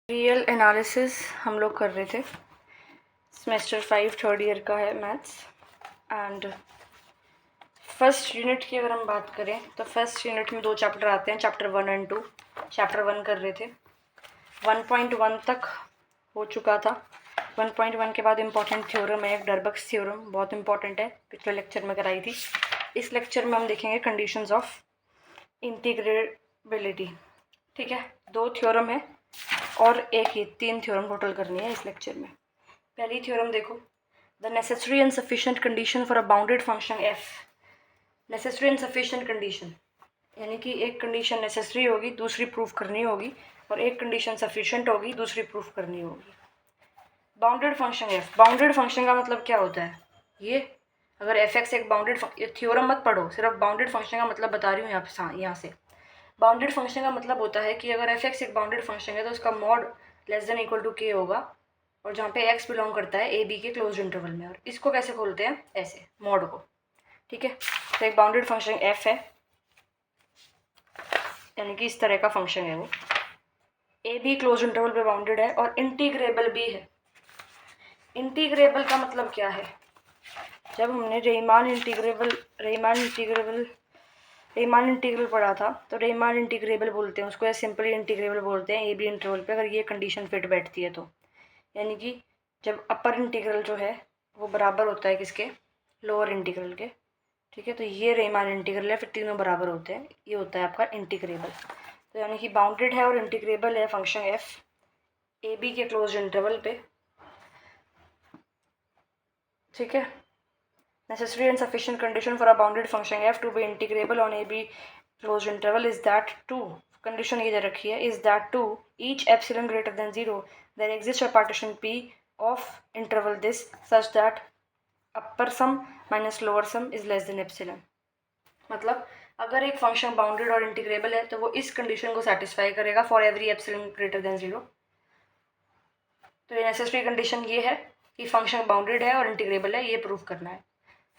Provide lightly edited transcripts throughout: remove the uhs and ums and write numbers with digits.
Real analysis हम लोग कर रहे थे। सेमेस्टर 5 थर्ड ईयर का है मैथ्स। एंड फर्स्ट यूनिट की अगर हम बात करें तो फर्स्ट यूनिट में 2 चैप्टर आते हैं, चैप्टर 1 एंड 2। चैप्टर 1 कर रहे थे, 1.1 तक हो चुका था। 1.1 के बाद इम्पॉर्टेंट थ्योरम है, एक डरबक्स थ्योरम, बहुत इंपॉर्टेंट है, पिछले लेक्चर में कराई थी। इस लेक्चर में हम देखेंगे कंडीशंस ऑफ इंटीग्रेबिलिटी। ठीक है, 2 थ्योरम है और एक ही 3 थ्योरम टोटल करनी है इस लेक्चर में। पहली थ्योरम देखो, the necessary and sufficient condition for a bounded function F. Necessary and sufficient condition यानी कि एक कंडीशन नेसेसरी होगी, दूसरी प्रूफ करनी होगी, और एक कंडीशन सफिशिएंट होगी, दूसरी प्रूफ करनी होगी। Bounded function F, bounded function का मतलब क्या होता है? ये अगर एफ एक्स एक बाउंडेड, थ्योरम मत पढ़ो, सिर्फ बाउंडेड फंक्शन का मतलब बता रही हूँ यहाँ से। बाउंडेड फंक्शन का मतलब होता है कि अगर एफ एक्स एक बाउंडेड फंक्शन है तो उसका mod less than equal to K होगा, और जहाँ पे एक्स बिलोंग करता है ए बी के क्लोज इंटरवल में। और इसको कैसे खोलते हैं? ऐसे, मॉड को। ठीक है, तो एक बाउंडेड फंक्शन एफ है, यानी कि इस तरह का फंक्शन है वो, ए बी क्लोज इंटरवल पे बाउंडेड है और इंटीग्रेबल भी है। इंटीग्रेबल का मतलब क्या है? जब हमने रीमान इंटीग्रल पढ़ा था तो रीमान इंटीग्रेबल बोलते हैं उसको, या सिंपली इंटीग्रेबल बोलते हैं ए बी इंटरवल पे अगर ये कंडीशन फिट बैठती है तो। यानी कि जब अपर इंटीग्रल जो है वो बराबर होता है किसके? लोअर इंटीग्रल के। ठीक है, तो ये रीमान इंटीग्रल है, फिर तीनों बराबर होते हैं, ये होता है आपका इंटीग्रेबल। तो यानी कि बाउंडेड है और इंटीग्रेबल है फंक्शन एफ ए बी के क्लोज इंटरवल पे। ठीक है, necessary and sufficient condition for a bounded function f to be integrable on a b closed interval is that 2, condition ये दे रखी है, is that 2 each epsilon greater than 0 there exists a partition p of interval this such that upper sum minus lower sum is less than epsilon। मतलब अगर एक function bounded और integrable है तो वो इस कंडीशन को सेटिस्फाई करेगा for every epsilon greater than 0। तो ये नेसेसरी कंडीशन ये है कि फंक्शन बाउंडेड है और इंटीग्रेबल है, ये प्रूफ करना है।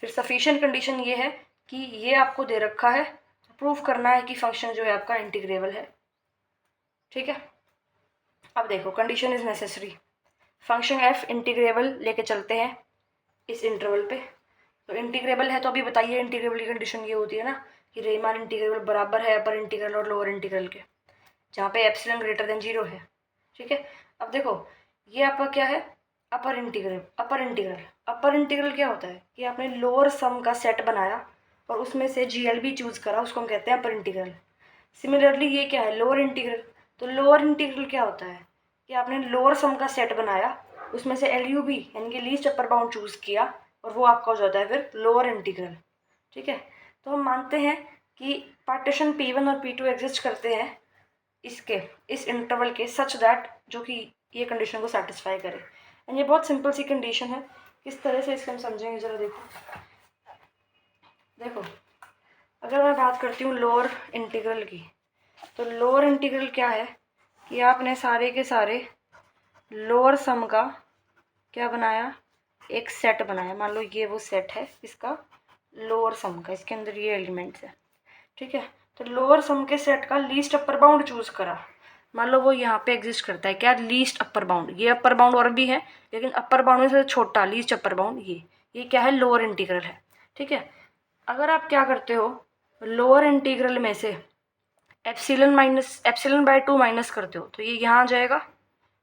फिर सफिशिएंट कंडीशन ये है कि ये आपको दे रखा है, प्रूफ करना है कि फंक्शन जो है आपका इंटीग्रेबल है। ठीक है, अब देखो, condition is necessary, function F integrable लेके चलते हैं इस इंटरवल पे। तो इंटीग्रेबल है तो अभी बताइए, इंटीग्रेबल की कंडीशन ये होती है ना कि रीमान इंटीग्रेबल बराबर है अपर इंटीग्रल और लोअर इंटीग्रल के, जहाँ पे एप्सिलॉन ग्रेटर देन 0 है। ठीक है, अब देखो ये आपका क्या है? Upper integral. अपर इंटीग्रल क्या होता है कि आपने लोअर सम का सेट बनाया और उसमें से जीएलबी चूज करा, उसको हम कहते हैं अपर इंटीग्रल। सिमिलरली ये क्या है? Lower integral. तो लोअर इंटीग्रल क्या होता है कि आपने लोअर सम का सेट बनाया, उसमें से एलयूबी यानी कि लीस्ट अपर बाउंड चूज किया, और वो आपका हो जाता है फिर लोअर इंटीग्रल। ठीक है, तो हम मानते हैं कि पार्टीशन P1 और P2 एग्जिस्ट करते हैं इस इंटरवल के, सच दैट जो कि ये कंडीशन को सेटिस्फाई करे। एंड ये बहुत सिंपल सी कंडीशन है, किस तरह से इसको हम समझेंगे जरा देखो, अगर मैं बात करती हूँ लोअर इंटीग्रल की, तो लोअर इंटीग्रल क्या है कि आपने सारे के सारे लोअर सम का क्या बनाया? एक सेट बनाया। मान लो ये वो सेट है इसका लोअर सम का, इसके अंदर ये एलिमेंट्स है। ठीक है, तो लोअर सम के सेट का लीस्ट अपर बाउंड चूज करा। मान लो वो यहाँ पे एग्जिस्ट करता है क्या? Least upper bound. ये अपर बाउंड और भी है, लेकिन अपर बाउंड में से छोटा लीस्ट अपर बाउंड ये क्या है? लोअर इंटीग्रल है। ठीक है, अगर आप क्या करते हो, लोअर इंटीग्रल में से एप्सिलॉन बाय 2 माइनस करते हो, तो ये यहाँ आ जाएगा,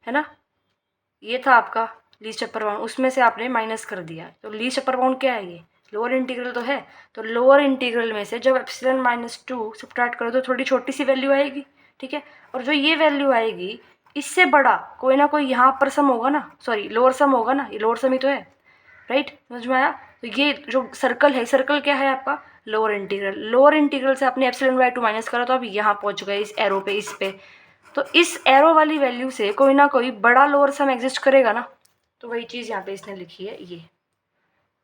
है ना? ये था आपका लीस्ट अपर बाउंड, उसमें से आपने माइनस कर दिया, तो लीस्ट अपर बाउंड क्या है? ये लोअर इंटीग्रल तो है। तो लोअर इंटीग्रल में से जब एप्सिलॉन माइनस 2 सब्ट्रैक्ट करो तो थोड़ी छोटी सी वैल्यू आएगी। ठीक है, और जो ये वैल्यू आएगी इससे बड़ा कोई ना कोई यहाँ अपर सम होगा ना, सॉरी लोअर सम होगा ना, ये लोअर सम ही तो है, राइट? समझ में आया? तो ये जो सर्कल है, सर्कल क्या है आपका? Lower integral. लोअर इंटीग्रल से आपने एप्सिलॉन बाय 2 माइनस करा तो अब यहाँ पहुँच गए इस एरो पे, इस पे। तो इस एरो वाली वैल्यू से कोई ना कोई बड़ा लोअर सम एग्जिस्ट करेगा ना, तो वही चीज़ यहाँ पे इसने लिखी है ये।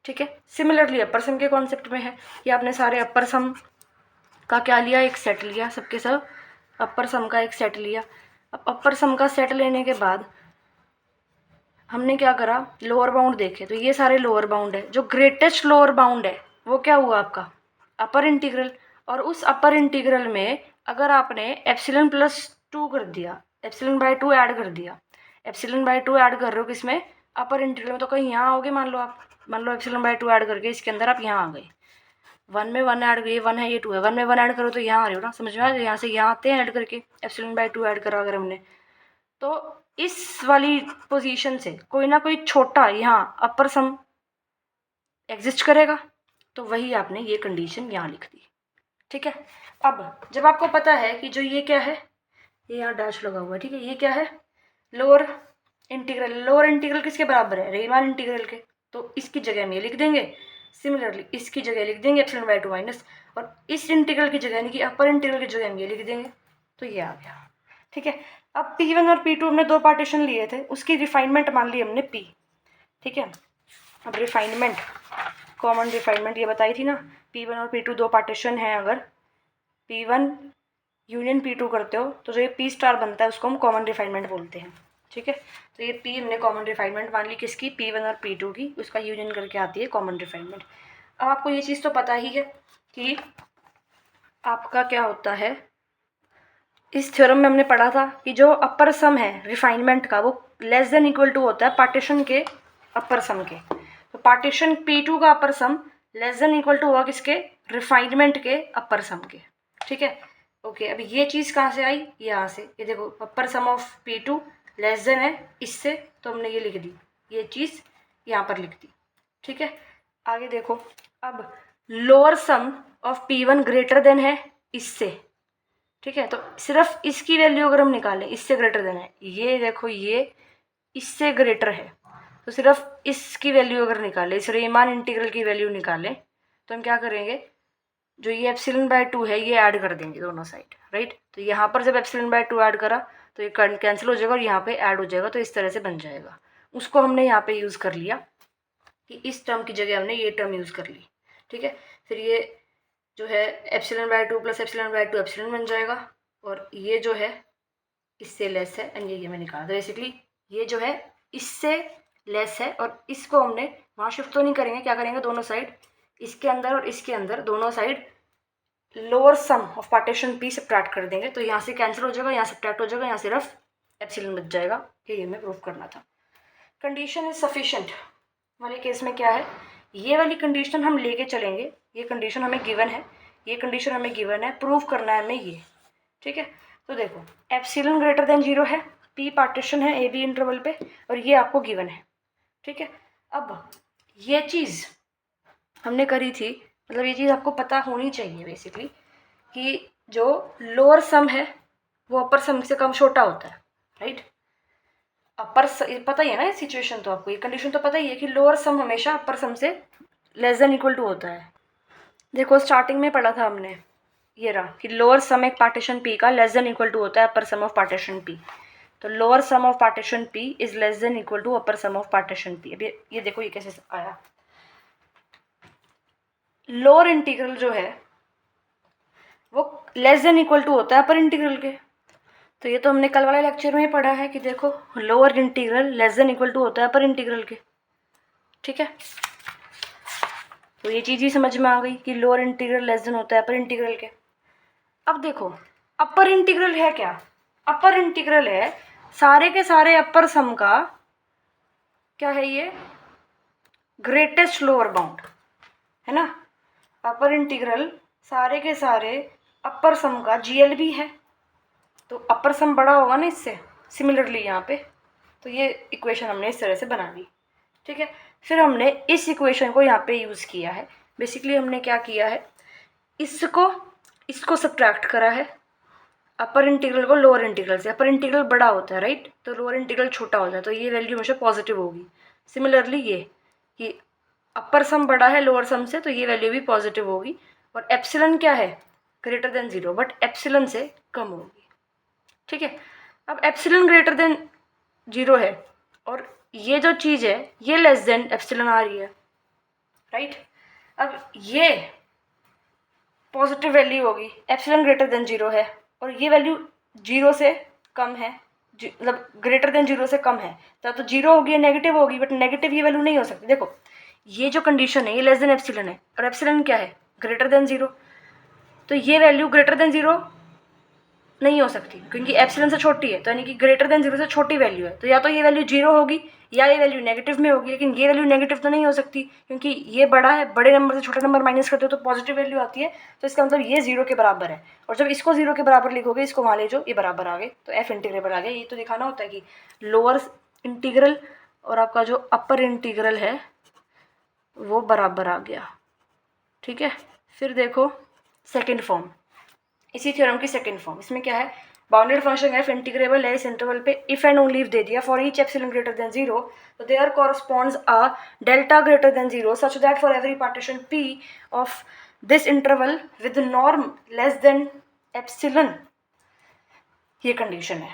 ठीक है, सिमिलरली अपर सम के कॉन्सेप्ट में है कि आपने सारे अपर सम का क्या लिया? एक सेट लिया, सबके सब अपर सम का एक सेट लिया। अब अपर सम का सेट लेने के बाद हमने क्या करा? लोअर बाउंड देखे, तो ये सारे लोअर बाउंड है। जो ग्रेटेस्ट लोअर बाउंड है वो क्या हुआ आपका? Upper integral. और उस अपर इंटीग्रल में अगर आपने एप्सिलॉन प्लस 2 कर दिया, एप्सिलॉन बाय 2 ऐड कर दिया, एप्सिलॉन बाय 2 ऐड कर रहे हो किसमें, अपर इंटीग्रल में, तो कहीं यहाँ आओगे, मान लो एप्सिलॉन बाय 2 ऐड करके इसके अंदर आप यहाँ आ गए, 1 में 1 ऐड, ये 1 है ये 2 है, 1 में 1 ऐड करो तो यहाँ आ रहे हो ना, समझ में आ जाए, यहाँ से यहाँ आते हैं ऐड करके, एप्सिलॉन बाय 2 ऐड करा अगर हमने, तो इस वाली पोजीशन से कोई ना कोई छोटा यहाँ अपर सम एग्जिस्ट करेगा, तो वही आपने ये कंडीशन यहाँ लिख दी, ठीक है। अब जब आपको पता है कि जो ये क्या है, ये यहाँ डैश लगा हुआ है, ठीक है, ये क्या है, लोअर इंटीग्रल, लोअर इंटीग्रल किसके बराबर है, रीमान इंटीग्रल के, तो इसकी जगह में ये लिख देंगे, सिमिलरली इसकी जगह लिख देंगे एप्सिलॉन बाय 2 माइनस, और इस इंटीग्रल की जगह यानी कि अपर इंटीग्रल की जगह में ये लिख देंगे, तो ये आ गया, ठीक है। अब P1 और P2 हमने 2 पार्टीशन लिए थे, उसकी रिफाइनमेंट मान ली हमने P, ठीक है। अब रिफाइनमेंट, कॉमन रिफाइनमेंट ये बताई थी ना, P1 और P2 2 पार्टीशन है, अगर P1 यूनियन P2 करते हो तो जो ये P स्टार बनता है उसको हम कॉमन रिफाइनमेंट बोलते हैं, ठीक है। तो ये P हमने कॉमन रिफाइनमेंट मान ली किसकी, P1 और P2 की, उसका यूनियन करके आती है कॉमन रिफाइनमेंट। अब आपको ये चीज़ तो पता ही है कि आपका क्या होता है, इस थ्योरम में हमने पढ़ा था कि जो अपर सम है रिफाइनमेंट का वो लेस देन इक्वल टू होता है पार्टीशन के अपर सम के, तो पार्टीशन P2 का अपर sum less than equal to हुआ किसके, रिफाइनमेंट के अपर सम के, ठीक है। ओके, अब ये चीज़ कहाँ से आई, यहाँ से, ये देखो अपर sum of P2 less than है इससे, तो हमने ये लिख दी, ये चीज़ यहाँ पर लिख दी, ठीक है। आगे देखो, अब lower sum of P1 greater than है इससे, ठीक है, तो सिर्फ इसकी वैल्यू अगर हम निकालें, इससे ग्रेटर देन है, ये देखो ये इससे ग्रेटर है, तो सिर्फ इसकी वैल्यू अगर निकालें, इस रीमान इंटीग्रल की वैल्यू निकालें, तो हम क्या करेंगे, जो ये एप्सिलॉन बाय 2 है ये ऐड कर देंगे दोनों साइड, राइट। तो यहाँ पर जब एप्सिलॉन बाय 2 ऐड करा तो ये कैंसिल हो जाएगा और यहाँ पे ऐड हो जाएगा, तो इस तरह से बन जाएगा, उसको हमने यहाँ पे यूज़ कर लिया कि इस टर्म की जगह हमने ये टर्म यूज़ कर ली, ठीक है। फिर ये जो है epsilon bye 2 plus epsilon bye 2 epsilon बन जाएगा, और ये जो है इससे लेस है, एंड ये मैं निकाल दूँ, बेसिकली ये जो है इससे लेस है, और इसको हमने वहाँ शिफ्ट तो नहीं करेंगे, क्या करेंगे, दोनों साइड इसके अंदर और इसके अंदर दोनों side lower sum of partition P subtract कर देंगे, तो यहाँ से कैंसिल हो जाएगा, यहाँ सब्ट्रैक्ट हो जाएगा, यहाँ सिर्फ एप्सिलॉन बच जाएगा, ये हमें प्रूफ करना था। कंडीशन इज सफिशिएंट वाले केस में क्या है, ये वाली कंडीशन हम लेके चलेंगे, ये कंडीशन हमें गिवन है, ये कंडीशन हमें गिवन है, प्रूव करना है हमें ये, ठीक है। तो देखो एप्सिलॉन ग्रेटर देन 0 है, P पार्टीशन है AB इंटरवल पे, और ये आपको गिवन है, ठीक है। अब ये चीज़ हमने करी थी, मतलब ये चीज़ आपको पता होनी चाहिए बेसिकली, कि जो लोअर सम है वो अपर सम से कम छोटा होता है, राइट। अपर पता ही है ना ये सिचुएशन, तो आपको ये कंडीशन तो पता ही है कि लोअर सम हमेशा अपर सम से लेस देन इक्वल टू होता है। देखो स्टार्टिंग में पढ़ा था हमने, ये रहा कि लोअर सम एक पार्टीशन P का लेस देन इक्वल टू होता है upper sum of partition P, तो lower sum of partition P is less than equal to upper sum of partition P। अब ये देखो ये कैसे आया, लोअर इंटीग्रल जो है वो लेस देन इक्वल टू होता है अपर इंटीग्रल के, तो ये तो हमने कल वाले लेक्चर में ही पढ़ा है कि देखो lower integral less than equal to होता है अपर इंटीग्रल के, ठीक है। तो ये चीज़ ही समझ में आ गई कि लोअर इंटीग्रल लेस देन होता है अपर इंटीग्रल के। अब देखो अपर इंटीग्रल है क्या, अपर इंटीग्रल है सारे के सारे अपर सम का क्या है, ये ग्रेटेस्ट लोअर बाउंड है ना, अपर इंटीग्रल सारे के सारे अपर सम का GLB है, तो अपर सम बड़ा होगा ना इससे, सिमिलरली यहाँ पे, तो ये इक्वेशन हमने इस तरह से बना ली, ठीक है। फिर हमने इस इक्वेशन को यहाँ पे यूज़ किया है, बेसिकली हमने क्या किया है, इसको सब्ट्रैक्ट करा है अपर इंटीग्रल को लोअर इंटीग्रल से, अपर इंटीग्रल बड़ा होता है राइट, तो लोअर इंटीग्रल छोटा होता है, तो ये वैल्यू हमेशा पॉजिटिव होगी। सिमिलरली ये कि अपर सम बड़ा है लोअर सम से, तो ये वैल्यू भी पॉजिटिव होगी, और एप्सिलॉन क्या है, ग्रेटर देन 0, बट एप्सिलॉन से कम होगी, ठीक है। अब एप्सिलॉन ग्रेटर देन 0 है, और ये जो चीज़ है ये लेस देन एप्सिलॉन आ रही है, राइट। अब ये पॉजिटिव वैल्यू होगी, एप्सिलॉन ग्रेटर देन 0 है, और ये वैल्यू 0 से कम है, मतलब ग्रेटर देन 0 से कम है, तो 0 होगी या नेगेटिव होगी, बट नेगेटिव ये वैल्यू नहीं हो सकती। देखो ये जो कंडीशन है ये लेस देन एप्सिलॉन है, और एप्सिलॉन क्या है, ग्रेटर देन 0, तो ये वैल्यू ग्रेटर देन 0 नहीं हो सकती क्योंकि एप्सिलन से छोटी है, तो यानी कि ग्रेटर देन 0 से छोटी वैल्यू है, तो या तो ये वैल्यू 0 होगी या ये वैल्यू नेगेटिव में होगी, लेकिन ये वैल्यू नेगेटिव तो नहीं हो सकती क्योंकि ये बड़ा है, बड़े नंबर से छोटा नंबर माइनस करते हो तो पॉजिटिव वैल्यू आती है, तो इसका मतलब ये 0 के बराबर है। और जब इसको 0 के बराबर लिखोगे, इसको वहाँ ले जाओ, ये बराबर आ गए, तो एफ इंटीग्रेबल आ गया। ये तो दिखाना होता है कि लोअर इंटीग्रल और आपका जो अपर इंटीग्रल है वो बराबर आ गया। ठीक है, फिर देखो सेकेंड फॉर्म, इसी थ्योरम की सेकेंड फॉर्म। इसमें क्या है, बाउंडेड फंक्शन एफ इंटीग्रेबल है इस इंटरवल पे इफ एंड ओनली इफ दे दिया for each epsilon greater than 0, तो there corresponds a delta greater than 0 such that for every partition P of this interval with norm less than epsilon, ये condition है।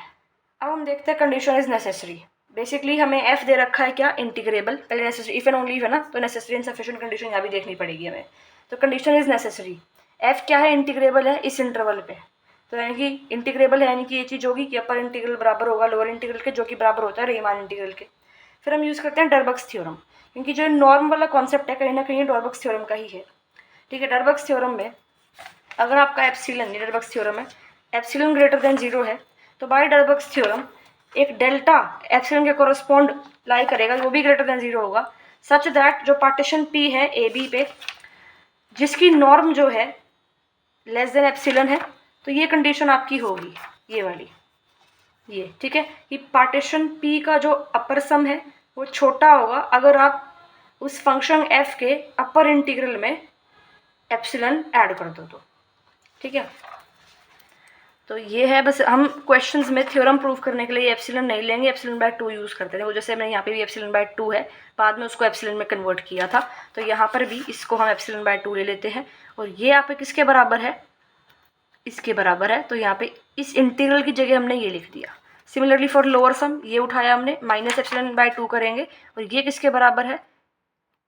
अब हम देखते हैं कंडीशन इज नेसेसरी। बेसिकली हमें एफ दे रखा है क्या, इंटीग्रेबल, पहले नेसेसरी इफ एंड ओनली है ना, तो नेसेसरी एंड सफिशिएंट कंडीशन यहाँ भी देखनी पड़ेगी हमें। तो कंडीशन इज नेसेसरी, एफ क्या है, इंटीग्रेबल है इस इंटरवल पे, तो यानी कि इंटीग्रेबल है, यानी कि ये चीज़ होगी कि अपर इंटीग्रल बराबर होगा लोअर इंटीग्रल के, जो कि बराबर होता है रीमान इंटीग्रल के। फिर हम यूज़ करते हैं डरबक्स थ्योरम, क्योंकि जो नॉर्म वाला कॉन्सेप्ट है कहीं ना कहीं डरबक्स थ्योरम का ही है। ठीक है, डरबक्स थ्योरम में अगर आपका एप्सिलॉन, ये डरबक्स थ्योरम है, एप्सिलॉन ग्रेटर देन 0 है, तो बाय डरबक्स थ्योरम एक डेल्टा एप्सिलॉन के कोरस्पॉन्ड लाई करेगा, वो भी ग्रेटर देन 0 होगा, सच दैट जो पार्टीशन पी है ए बी पे, जिसकी नॉर्म जो है लेस देन एप्सिलॉन है, तो ये कंडीशन आपकी होगी ये वाली, ये ठीक है, कि पार्टीशन पी का जो अपर सम है वो छोटा होगा अगर आप उस फंक्शन एफ के अपर इंटीग्रल में एप्सिलॉन ऐड कर दो तो। ठीक है, तो ये है, बस हम क्वेश्चंस में थ्योरम प्रूव करने के लिए एप्सिलॉन नहीं लेंगे, एप्सिलॉन बाय 2 यूज़ करते थे, वो जैसे मैंने यहाँ पे भी एप्सिलॉन बाय 2 है, बाद में उसको एप्सिलॉन में कन्वर्ट किया था, तो यहाँ पर भी इसको हम एप्सिलॉन बाय 2 ले लेते हैं। और ये यहाँ पे किसके बराबर है, इसके बराबर है, तो यहाँ पे इस इंटीग्रल की जगह हमने ये लिख दिया। सिमिलरली फॉर लोअर सम ये उठाया हमने, माइनस एप्सिलॉन बाय 2 करेंगे, और ये किसके बराबर है,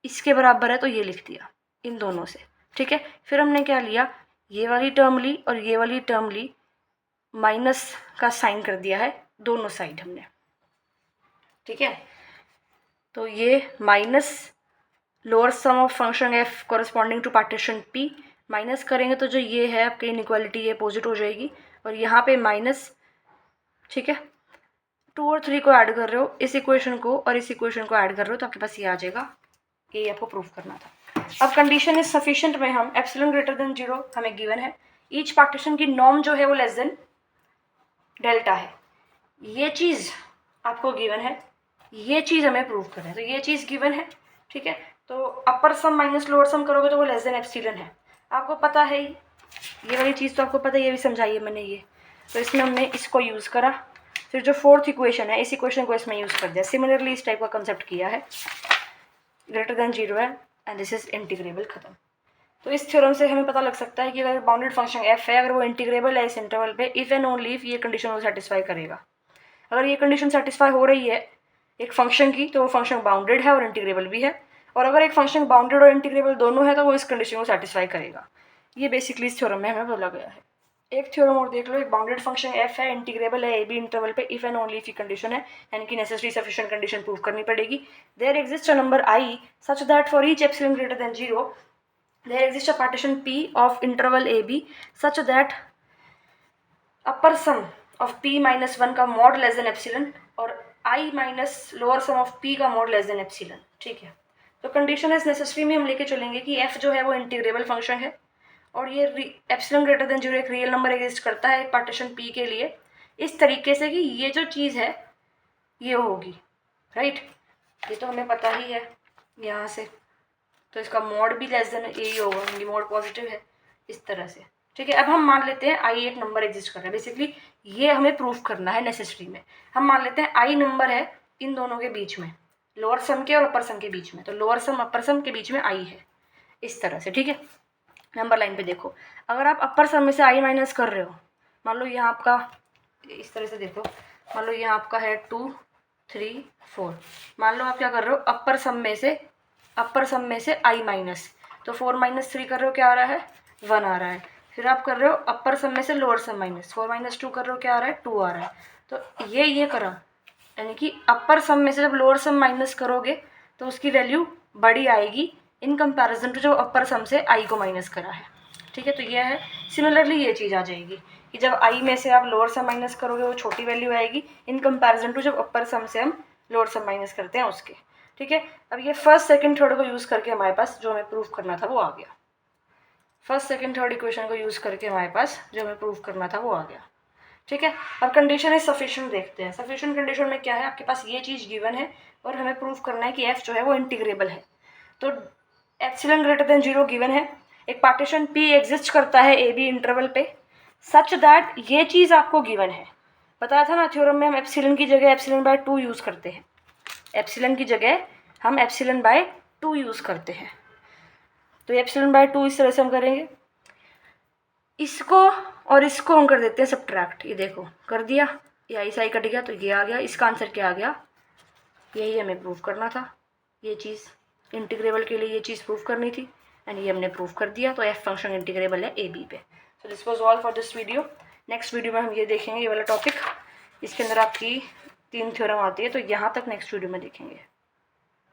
इसके बराबर है, तो ये लिख दिया इन दोनों से। ठीक है, फिर हमने क्या लिया, ये वाली टर्म ली और ये वाली टर्म ली, माइनस का साइन कर दिया है दोनों साइड हमने। ठीक है, तो ये minus lower sum of function F corresponding to partition P, minus करेंगे तो जो ये है आपकी इनइक्वालिटी ये अपोजिट हो जाएगी, और यहाँ पे माइनस, ठीक है, 2 और 3 को ऐड कर रहे हो इस इक्वेशन को और इस इक्वेशन को ऐड कर रहे हो, तो आपके पास ये आ जाएगा, ये आपको प्रूव करना था। अब कंडीशन इज सफिशिएंट में हम एप्सिलॉन ग्रेटर देन 0 हमें गिवन है, ईच पार्टीशन की नॉर्म जो है वो लेस देन डेल्टा है, ये चीज़ आपको गिवन है, ये चीज़ हमें प्रूव करना है, तो ये चीज़ गिवन है। ठीक है, तो अपर सम माइनस लोअर सम करोगे तो वो लेस देन एप्सिलॉन है, आपको पता है ही, ये वाली चीज़ तो आपको पता है, ये भी समझाई है मैंने ये, तो इसमें हमने इसको यूज़ करा। फिर जो फोर्थ इक्वेशन है, इस इक्वेशन को इसमें यूज़ कर दिया, सिमिलरली इस टाइप का कंसेप्ट किया है, ग्रेटर देन 0 है एंड दिस इज इंटीग्रेबल, खत्म। तो इस थ्योरम से हमें पता लग सकता है कि अगर बाउंडेड फंक्शन एफ है, अगर वो इंटीग्रेबल है इस इंटरवल पे, इफ एंड ओनली इफ ये कंडीशन वो सेटिस्फाई करेगा। अगर ये कंडीशन सेटिस्फाई हो रही है एक फंक्शन की, तो वो फंक्शन बाउंडेड है और इंटीग्रेबल भी है, और अगर एक फंक्शन बाउंडेड और इंटीग्रेबल दोनों है तो वो इस कंडीशन को सेटिस्फाई करेगा। ये बेसिकली इस थ्योरम में हमें बोला गया है। एक थ्योरम और देख लो, एक बाउंडेड फंक्शन एफ है, इंटीग्रेबल है ए बी इंटरवल पे, इफ एंड ओनली इफ की कंडीशन है, यानी कि नेसेसरी सफिशिएंट कंडीशन प्रूव करनी पड़ेगी। There exist a number I such that for each epsilon greater than 0 there exists a partition P of interval AB such that upper sum of P minus 1 का mod less than epsilon और I minus lower sum of P का mod less than epsilon। ठीक है, तो condition is necessary में हम लेके चलेंगे कि F जो है वो इंटीग्रेबल फंक्शन है और ये एप्सिलॉन ग्रेटर देन 0 एक रियल नंबर एग्जिस्ट करता है पार्टीशन P के लिए, इस तरीके से कि ये जो चीज़ है ये होगी, राइट, ये तो हमें पता ही है यहाँ से, तो इसका मोड भी लेस देन यही होगा क्योंकि मोड पॉजिटिव है, इस तरह से। ठीक है, अब हम मान लेते हैं आई एक नंबर एग्जिस्ट कर रहा है, बेसिकली ये हमें प्रूफ करना है नेसेसरी में। हम मान लेते हैं आई नंबर है इन दोनों के बीच में, लोअर सम के और अपर सम के बीच में, तो लोअर सम अपर सम के बीच में आई है, इस तरह से। ठीक है, नंबर लाइन पे देखो, अगर आप अपर सम में से आई माइनस कर रहे हो, मान लो यहाँ आपका इस तरह से देखो, मान लो यहाँ आपका है 2 3 4, मान लो आप क्या कर रहे हो, अपर सम में से आई माइनस, तो 4 माइनस 3 कर रहे हो क्या आ रहा है 1 आ रहा है। फिर आप कर रहे हो अपर सम में से लोअर सम माइनस, 4 माइनस 2 कर रहे हो क्या आ रहा है 2 आ रहा है। तो ये करा, यानी कि अपर सम में से जब लोअर सम माइनस करोगे तो उसकी वैल्यू बड़ी आएगी इन कंपैरिजन टू जो अपर सम से आई को माइनस करा है। ठीक है, तो यह है, सिमिलरली ये चीज़ आ जाएगी कि जब आई में से आप लोअर सम माइनस करोगे वो छोटी वैल्यू आएगी इन कंपैरिजन टू जब अपर सम से हम लोअर सम माइनस करते हैं उसके। ठीक है, अब ये फर्स्ट सेकंड थर्ड को यूज़ करके हमारे पास जो हमें प्रूफ करना था वो आ गया। फर्स्ट सेकंड थर्ड इक्वेशन को यूज़ करके हमारे पास जो हमें प्रूफ करना था वो आ गया। ठीक है, अब कंडीशन इज सफिशिएंट देखते हैं। सफिशिएंट कंडीशन में क्या है, आपके पास ये चीज़ गिवन है और हमें प्रूफ करना है कि एफ जो है वो इंटीग्रेबल है। तो एप्सिलॉन ग्रेटर देन 0 गिवन है, एक पार्टीशन पी एग्जिस्ट करता है ए बी इंटरवल पे सच दैट ये चीज़ आपको गिवन है। बताया था ना थ्योरम में हम एप्सिलॉन की जगह एप्सिलॉन बाय 2 यूज़ करते हैं, एप्सिलॉन की जगह हम एप्सिलॉन बाय 2 यूज़ करते हैं। तो एप्सिलॉन बाय 2 इस तरह से हम करेंगे, इसको और इसको हम कर देते हैं सब्ट्रैक्ट। ये देखो कर दिया, ये आई से आई कट गया तो ये आ गया, इसका आंसर क्या आ गया, यही हमें प्रूफ करना था। ये चीज़ इंटीग्रेबल के लिए ये चीज़ प्रूफ करनी थी एंड ये हमने प्रूफ कर दिया। तो एफ फंक्शन इंटीग्रेबल है ए बी पे। So this was all for this video. Next video में हम ये देखेंगे, ये वाला टॉपिक, इसके अंदर आपकी 3 थ्योरम आती है, तो यहाँ तक नेक्स्ट वीडियो में देखेंगे।